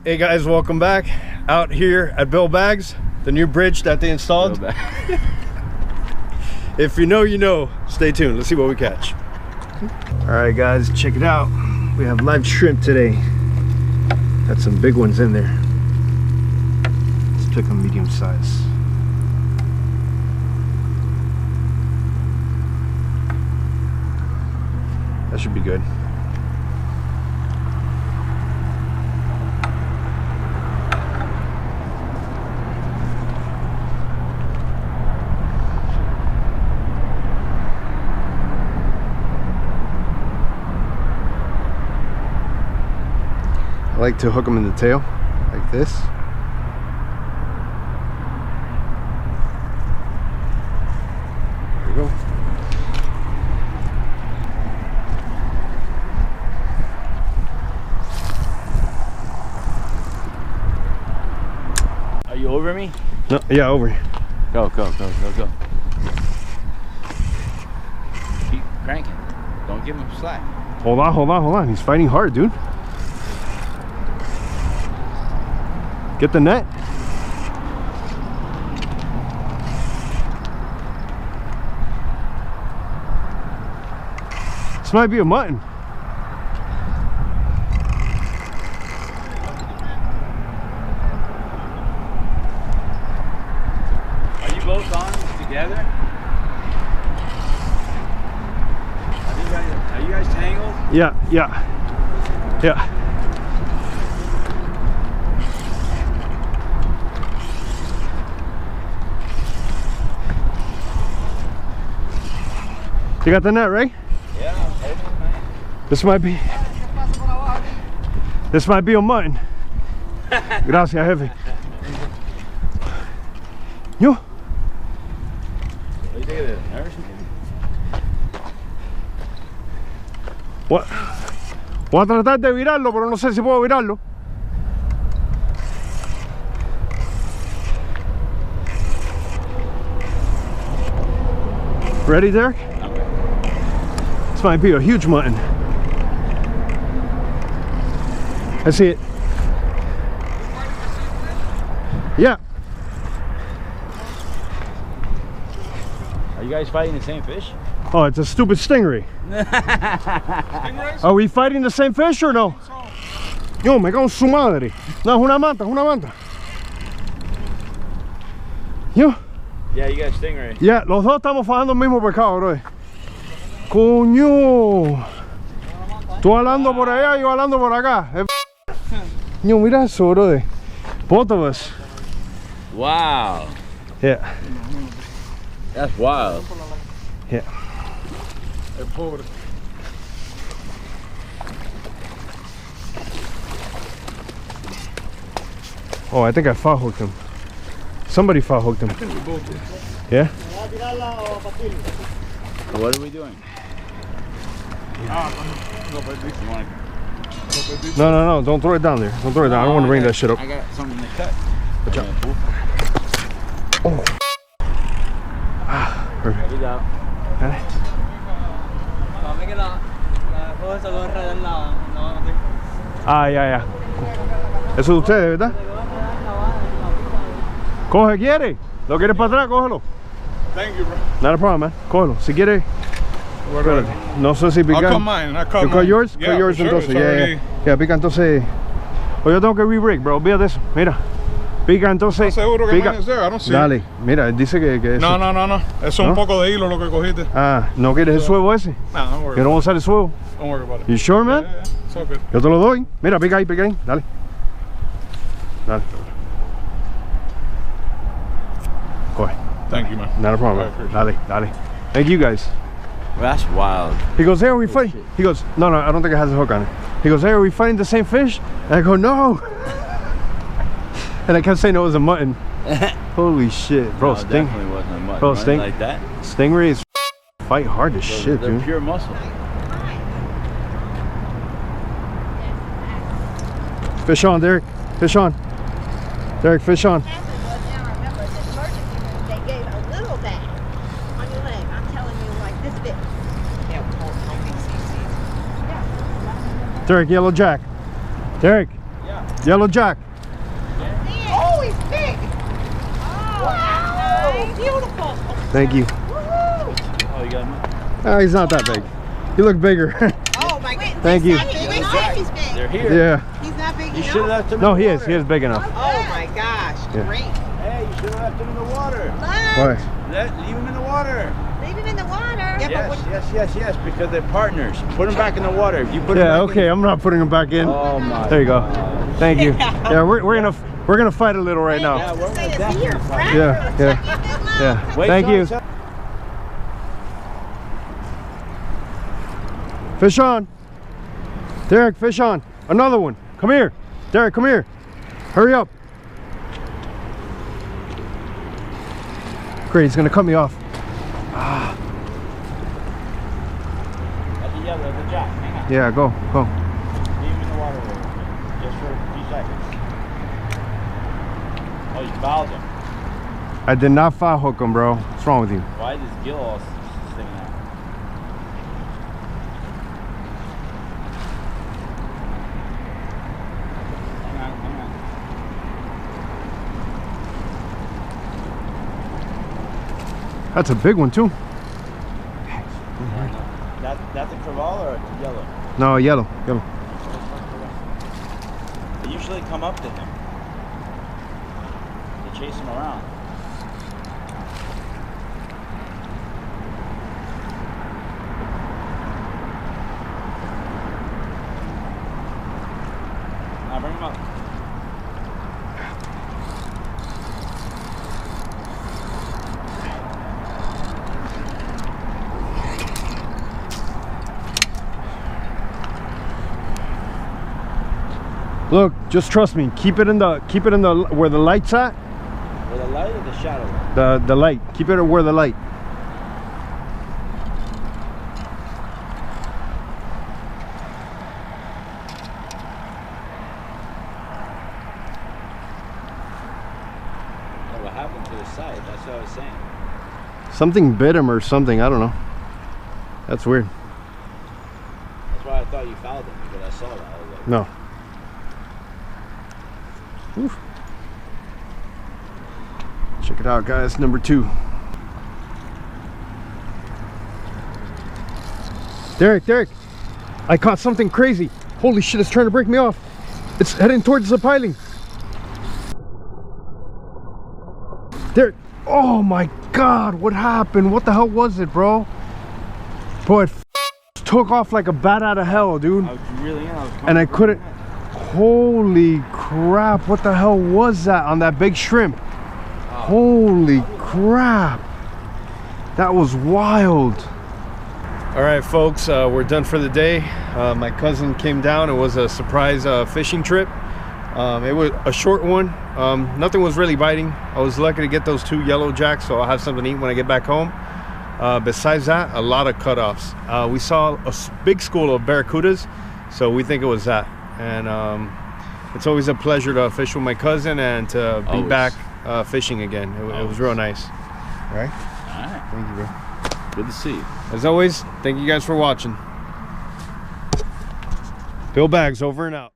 Hey guys, welcome back. Out here at Bill Bags, the new bridge that they installed. If you know, you know. Stay tuned. Let's see what we catch. All right, guys, check it out. We have live shrimp today. Got some big ones in there. Let's pick a medium size. That should be good. I like to hook them in the tail, like this. There we go. Are you over me? No, yeah, over here. Go. Keep cranking. Don't give him slack. Hold on. He's fighting hard, dude. Get the net. This might be a mutton. Are you both on together? Are you guys tangled? Yeah. You got the net, right? Yeah, I'm holding it, man. This might be a mutton. Gracias, jefe. Yo. What do you think of this? What? Voy a tratar de virarlo, pero no sé si puedo virarlo. Ready, Derek? This might be a huge mutton. I see it. Yeah. Are you guys fighting the same fish? Oh, it's a stupid stingray. Are we fighting the same fish or no? Yo, me cago en su madre. No, es una manta, Yo. Yeah, you got stingray. Yeah, los dos estamos fajando el mismo pescado, bro. Coño. Tú hablando por allá, yo hablando por acá. Yo, mira eso, bro. Both of us. Wow. Yeah. That's wild. Yeah. Oh, I think I foul hooked him. Somebody foul hooked him. I think we both did. Yeah? What are we doing? No, don't throw it down there. Don't throw it down. I don't want to bring that shit up. I got something to cut. Good job. Oh. Ah, perfect. There we go. Got it. Ah, ya. Eso es de ustedes, ¿verdad? Coge, ¿quiere? ¿Lo quieres para atrás? Cógelo. Thank you, bro. Not a problem, man. Cógelo. Si quiere. No sé si pica. I'll cut mine. You cut yours? Yeah, cut yours for sure. entonces. Yeah, pica entonces. O yo tengo que re-rig, bro. Olvídate eso. Mira. Pica entonces. ¿Estás seguro que pica. mine is there? I don't see Dale. it. Mira, dice que eso. No. Eso es un poco de hilo lo que cogiste. Ah, ¿no quieres el suevo ese? Nah, don't worry. Yo no voy a usar el suevo. Don't worry about it. You sure, man? Yeah. It's all good. Yo te lo doy. Mira, pica ahí. Dale. Coge. Thank you, man. Not a problem. Dale. Thank you guys. Well, that's wild. He goes, hey, are we fighting? He goes, no, I don't think it has a hook on it. He goes, hey, are we fighting the same fish? And I go, no. And I kept saying it was a mutton. Holy shit, bro. No, it definitely wasn't a mutton. Bro, Right? Like that. Stingrays fight hard as shit, They're dude. pure muscle. Fish on, Derek. Fish on. Derek, fish on. Derek, yellow jack. Derek. Yeah. Yellow jack. Oh, he's big. Oh, wow. Beautiful. Thank you. Oh, you got him? Oh, he's not that big. You look bigger. Oh, my God. Thank you. He's big. They're here. Yeah. He's not big You enough. should have left him No, in the he water. is. He is big enough. Oh, my gosh. Yeah. Great. Hey, you should have left him in the water. Why? Leave him in the water. Leave him in the water. Yes, because they're partners. Put him back in the water. If you put him Yeah. back Okay. I'm not putting him back in. in. Oh my. There you go. God. Thank you. Yeah. We're gonna fight a little right now. Yeah, we're gonna Say, is he definitely your fight. friend? Yeah. Yeah. Wait, Thank you. Fish on. Derek, fish on. Another one. Come here. Derek, come here. Hurry up. Great, he's gonna cut me off. That's the yellow, the jack. Hang on. Yeah, go. Leave him in the water a little bit, just for a few seconds. Oh, you fouled him. I did not foul hook him, bro. What's wrong with you? Why is his gill all sticking out? Hang on. That's a big one too. That's a crevalle or a yellow? No, yellow. They usually come up to him. They chase him around. Now bring him up. Look, just trust me. Keep it in the where the light's at. With the light or the shadow? The light. Keep it where the light. Oh, what happened to the side? That's what I was saying. Something bit him or something. I don't know. That's weird. That's why I thought you fouled him, because I saw that. I was like, No. Oof. Check it out, guys. Number 2. Derek, I caught something crazy. Holy shit, it's trying to break me off. It's heading towards the piling. Derek, oh my God, what happened? What the hell was it, bro? Bro, it took off like a bat out of hell, dude. I was really in. And I couldn't. Holy crap, what the hell was that on that big shrimp? Holy crap, that was wild. All right, folks, we're done for the day. My cousin came down. It was a surprise fishing trip. It was a short one. Nothing was really biting. I was lucky to get those 2 yellow jacks, so I'll have something to eat when I get back home. Besides that, a lot of cutoffs. We saw a big school of barracudas, so we think it was that. And it's always a pleasure to fish with my cousin and to be back fishing again. It was real nice. All right? All right. Thank you, bro. Good to see you. As always, thank you guys for watching. Bill Bags over and out.